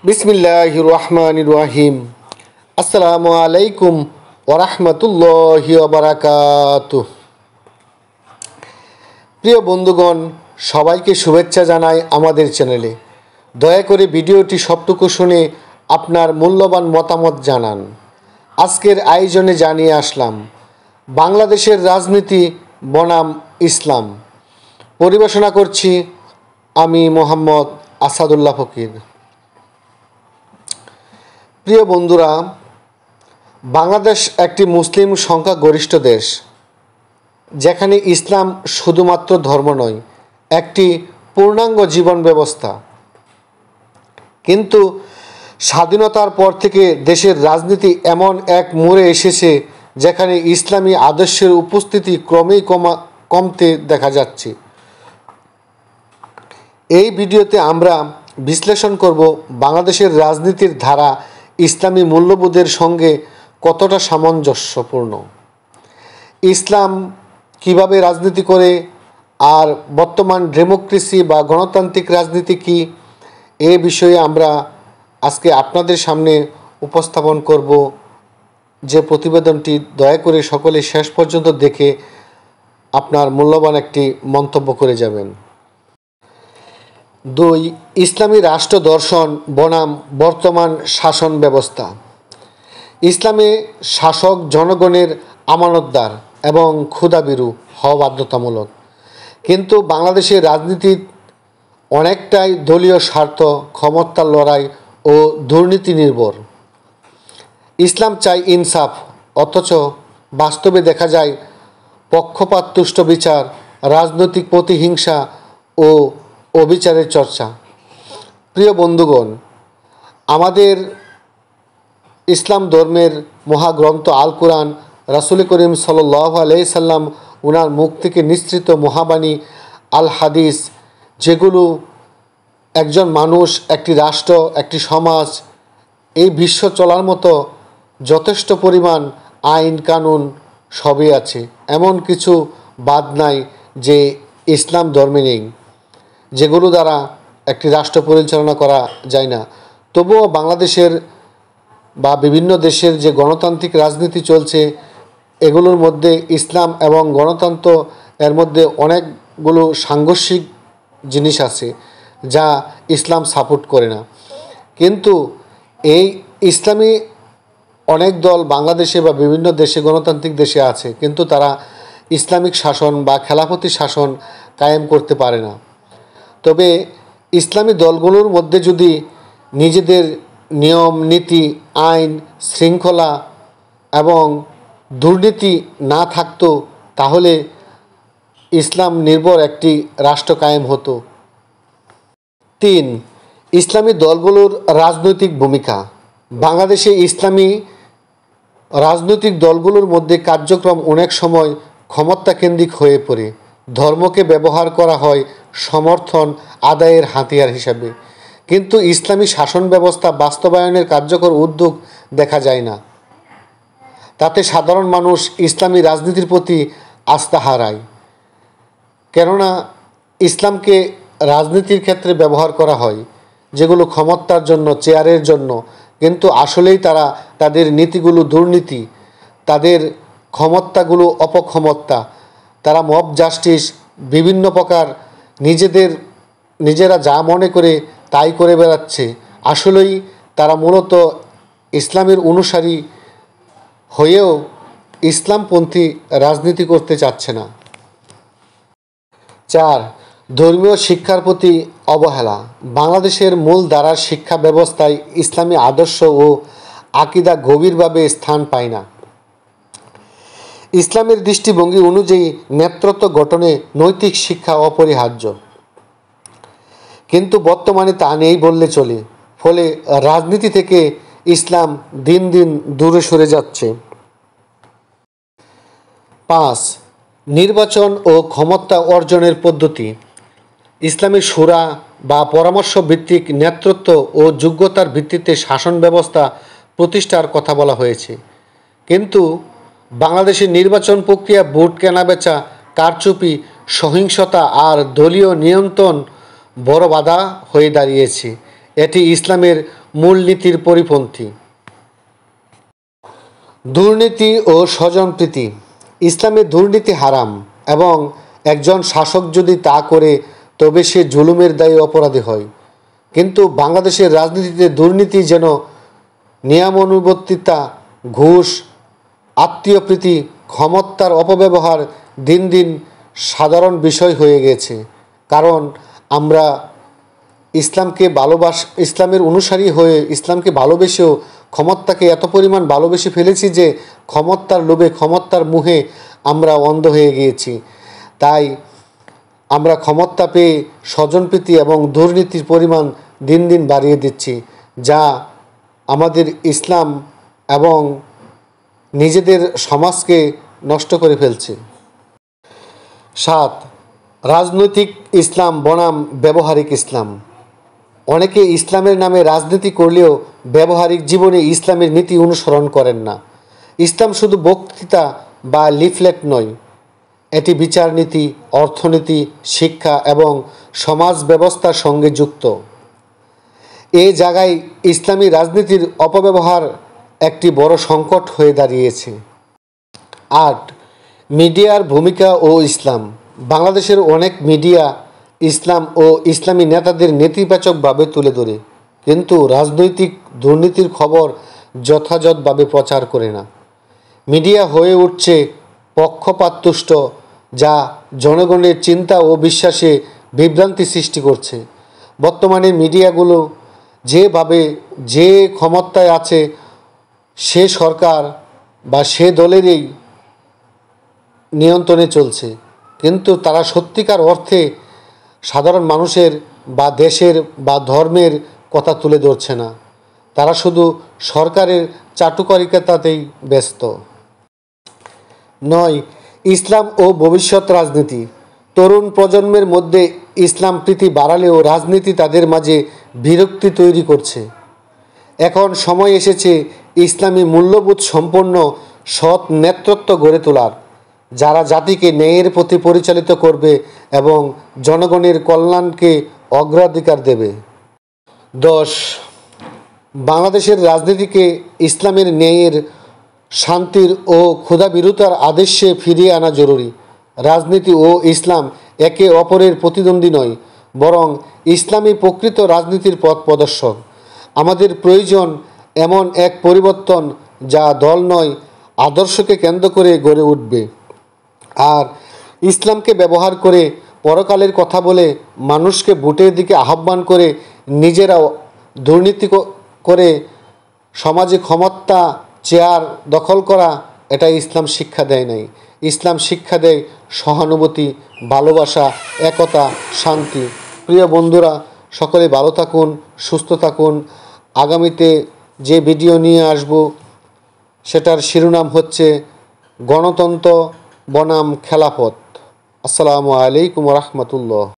বিসমিল্লাহির রহমানির রহিম। আসসালামু আলাইকুম ওয়া রাহমাতুল্লাহি ওয়া বারাকাতুহু। প্রিয় বন্ধুগণ, সবাইকে শুভেচ্ছা জানাই আমাদের চ্যানেলে। দয়া করে ভিডিওটি সবটুকু শুনে আপনার মূল্যবান মতামত জানান। আজকের আয়োজনে জানিয়ে আসলাম বাংলাদেশের রাজনীতি বনাম ইসলাম। পরিবেশনা করছি আমি মোহাম্মদ আসাদুল্লাহ ফকির। প্রিয় বন্ধুরা, বাংলাদেশ একটি মুসলিম সংখ্যাগরিষ্ঠ দেশ, যেখানে ইসলাম শুধুমাত্র ধর্ম নয়, একটি পূর্ণাঙ্গ জীবন ব্যবস্থা। কিন্তু স্বাধীনতার পর থেকে দেশের রাজনীতি এমন এক মোড়ে এসেছে যেখানে ইসলামী আদর্শের উপস্থিতি ক্রমেই কমতে দেখা যাচ্ছে। এই ভিডিওতে আমরা বিশ্লেষণ করব বাংলাদেশের রাজনীতির ধারা ইসলামী মূল্যবোধের সঙ্গে কতটা সামঞ্জস্যপূর্ণ, ইসলাম কিভাবে রাজনীতি করে, আর বর্তমান ডেমোক্রেসি বা গণতান্ত্রিক রাজনীতি কি, এ বিষয়ে আমরা আজকে আপনাদের সামনে উপস্থাপন করব। যে প্রতিবেদনটি দয়া করে সকলে শেষ পর্যন্ত দেখে আপনার মূল্যবান একটি মন্তব্য করে যাবেন। 2. ইসলামী রাষ্ট্র দর্শন বনাম বর্তমান শাসন ব্যবস্থা। ইসলামে শাসক জনগণের আমানতদার এবং ক্ষুধাভীরু হওয়া বাধ্যতামূলক, কিন্তু বাংলাদেশের রাজনীতি অনেকটাই দলীয় স্বার্থ, ক্ষমতার লড়াই ও দুর্নীতি নির্ভর। ইসলাম চাই ইনসাফ, অথচ বাস্তবে দেখা যায় পক্ষপাতদুষ্ট বিচার, রাজনৈতিক প্রতিহিংসা ও অবিচারের চর্চা। প্রিয় বন্ধুগণ, আমাদের ইসলাম ধর্মের মহাগ্রন্থ আল কুরআন, রাসূল করিম সাল্লাল্লাহু আলাইহি সাল্লাম উনার মুখ থেকে নিঃসৃত মহাবাণী আল হাদিস, যেগুলো একজন মানুষ, একটি রাষ্ট্র, একটি সমাজ, এই বিশ্ব চলার মতো যথেষ্ট পরিমাণ আইন কানুন সবই আছে। এমন কিছু বাদ নাই যে ইসলাম ধর্মে নেই, যেগুলো দ্বারা একটি রাষ্ট্র পরিচালনা করা যায় না। তবুও বাংলাদেশের বা বিভিন্ন দেশের যে গণতান্ত্রিক রাজনীতি চলছে, এগুলোর মধ্যে ইসলাম এবং গণতন্ত্র এর মধ্যে অনেকগুলো সাংঘর্ষিক জিনিস আছে যা ইসলাম সাপোর্ট করে না। কিন্তু এই ইসলামী অনেক দল বাংলাদেশে বা বিভিন্ন দেশে, গণতান্ত্রিক দেশে আছে, কিন্তু তারা ইসলামিক শাসন বা খেলাফতি শাসন কায়েম করতে পারে না। তবে ইসলামী দলগুলোর মধ্যে যদি নিজেদের নিয়ম নীতি, আইন শৃঙ্খলা এবং দুর্নীতি না থাকতো, তাহলে ইসলাম নির্ভর একটি রাষ্ট্র কায়েম হতো। 3. ইসলামী দলগুলোর রাজনৈতিক ভূমিকা। বাংলাদেশে ইসলামী রাজনৈতিক দলগুলোর মধ্যে কার্যক্রম অনেক সময় ক্ষমতাকেন্দ্রিক হয়ে পড়ে। ধর্মকে ব্যবহার করা হয় সমর্থন আদায়ের হাতিয়ার হিসাবে, কিন্তু ইসলামী শাসন ব্যবস্থা বাস্তবায়নের কার্যকর উদ্যোগ দেখা যায় না। তাতে সাধারণ মানুষ ইসলামী রাজনীতির প্রতি আস্থা হারায়, কেননা ইসলামকে রাজনীতির ক্ষেত্রে ব্যবহার করা হয় যেগুলো ক্ষমতার জন্য, চেয়ারের জন্য, কিন্তু আসলেই তারা তাদের নীতিগুলো দুর্নীতি, তাদের ক্ষমতাগুলো অপক্ষমতা, তারা মব জাস্টিস, বিভিন্ন প্রকার নিজেরা যা মনে করে তাই করে বেড়াচ্ছে। আসলেই তারা মূলত ইসলামের অনুসারী হয়েও ইসলামপন্থী রাজনীতি করতে চাচ্ছে না। 4. ধর্মীয় শিক্ষার প্রতি অবহেলা। বাংলাদেশের মূল ধারার শিক্ষা ব্যবস্থায় ইসলামী আদর্শ ও আকিদা গভীরভাবে স্থান পায় না। ইসলামের দৃষ্টিভঙ্গি অনুযায়ী নেতৃত্ব গঠনে নৈতিক শিক্ষা অপরিহার্য, কিন্তু বর্তমানে তা নেই বললে চলে। ফলে রাজনীতি থেকে ইসলাম দিন দিন দূরে সরে যাচ্ছে। 5. নির্বাচন ও ক্ষমতা অর্জনের পদ্ধতি। ইসলামী শুরা বা পরামর্শ ভিত্তিক নেতৃত্ব ও যোগ্যতার ভিত্তিতে শাসন ব্যবস্থা প্রতিষ্ঠার কথা বলা হয়েছে, কিন্তু বাংলাদেশের নির্বাচন প্রক্রিয়া ভোট কেনাবেচা, কারচুপি, সহিংসতা আর দলীয় নিয়ন্ত্রণ বড় বাধা হয়ে দাঁড়িয়েছে। এটি ইসলামের মূলনীতির পরিপন্থী। দুর্নীতি ও স্বজনপ্রীতি। ইসলামে দুর্নীতি হারাম এবং একজন শাসক যদি তা করে তবে সে জুলুমের দায়ে অপরাধী হয়। কিন্তু বাংলাদেশের রাজনীতিতে দুর্নীতি যেন নিয়মানুবর্তিতা, ঘুষ, আত্মীয়প্রীতি, ক্ষমতার অপব্যবহার দিন দিন সাধারণ বিষয় হয়ে গেছে। কারণ আমরা ইসলামের অনুসারী হয়ে ইসলামকে ভালোবেসেও ক্ষমতাকে এত পরিমাণ ভালোবেসে ফেলেছি যে ক্ষমতার লোভে, ক্ষমতার মুহে আমরা অন্ধ হয়ে গিয়েছি। তাই আমরা ক্ষমতা পেয়ে স্বজনপ্রীতি এবং দুর্নীতির পরিমাণ দিন দিন বাড়িয়ে দিচ্ছি, যা আমাদের ইসলাম এবং নিজেদের সমাজকে নষ্ট করে ফেলছে। 7. রাজনৈতিক ইসলাম বনাম ব্যবহারিক ইসলাম। অনেকে ইসলামের নামে রাজনীতি করলেও ব্যবহারিক জীবনে ইসলামের নীতি অনুসরণ করেন না। ইসলাম শুধু বক্তৃতা বা লিফলেট নয়, এটি বিচারনীতি, অর্থনীতি, শিক্ষা এবং সমাজ ব্যবস্থার সঙ্গে যুক্ত। এ জায়গায় ইসলামী রাজনীতির অপব্যবহার একটি বড় সংকট হয়ে দাঁড়িয়েছে। 8. মিডিয়ার ভূমিকা ও ইসলাম। বাংলাদেশের অনেক মিডিয়া ইসলাম ও ইসলামী নেতাদের নেতিবাচকভাবে তুলে ধরে, কিন্তু রাজনৈতিক দুর্নীতির খবর যথাযথভাবে প্রচার করে না। মিডিয়া হয়ে উঠছে পক্ষপাতদুষ্ট, যা জনগণের চিন্তা ও বিশ্বাসে বিভ্রান্তি সৃষ্টি করছে। বর্তমানে মিডিয়াগুলো যেভাবে যে ক্ষমতায় আছে সে সরকার বা সে দলেরই নিয়ন্ত্রণে চলছে, কিন্তু তারা সত্যিকার অর্থে সাধারণ মানুষের বা দেশের বা ধর্মের কথা তুলে ধরছে না। তারা শুধু সরকারের চাটুকারিতাতেই ব্যস্ত। 9. ইসলাম ও ভবিষ্যৎ রাজনীতি। তরুণ প্রজন্মের মধ্যে ইসলাম প্রীতি বাড়ালেও রাজনীতি তাদের মাঝে বিরক্তি তৈরি করছে। এখন সময় এসেছে ইসলামী মূল্যবোধ সম্পন্ন সৎ নেতৃত্ব গড়ে তোলার, যারা জাতিকে ন্যায়ের প্রতি পরিচালিত করবে এবং জনগণের কল্যাণকে অগ্রাধিকার দেবে। 10. বাংলাদেশের রাজনীতিকে ইসলামের ন্যায়ের, শান্তির ও ক্ষুধাবিরতার আদর্শে ফিরিয়ে আনা জরুরি। রাজনীতি ও ইসলাম একে অপরের প্রতিদ্বন্দ্বী নয়, বরং ইসলামী প্রকৃত রাজনীতির পথ প্রদর্শক। আমাদের প্রয়োজন এমন এক পরিবর্তন যা দল নয়, আদর্শকে কেন্দ্র করে গড়ে উঠবে। আর ইসলামকে ব্যবহার করে পরকালের কথা বলে মানুষকে ভোটের দিকে আহ্বান করে নিজেরাও দুর্নীতি করে সমাজে ক্ষমতা চেয়ার দখল করা, এটা ইসলাম শিক্ষা দেয় নাই। ইসলাম শিক্ষা দেয় সহানুভূতি, ভালোবাসা, একতা, শান্তি। প্রিয় বন্ধুরা, সকলে ভালো থাকুন, সুস্থ থাকুন। আগামীতে যে ভিডিও নিয়ে আসব সেটার শিরোনাম হচ্ছে গণতন্ত্র বনাম খেলাফত। আসসালামু আলাইকুম রহমতুল্লাহ।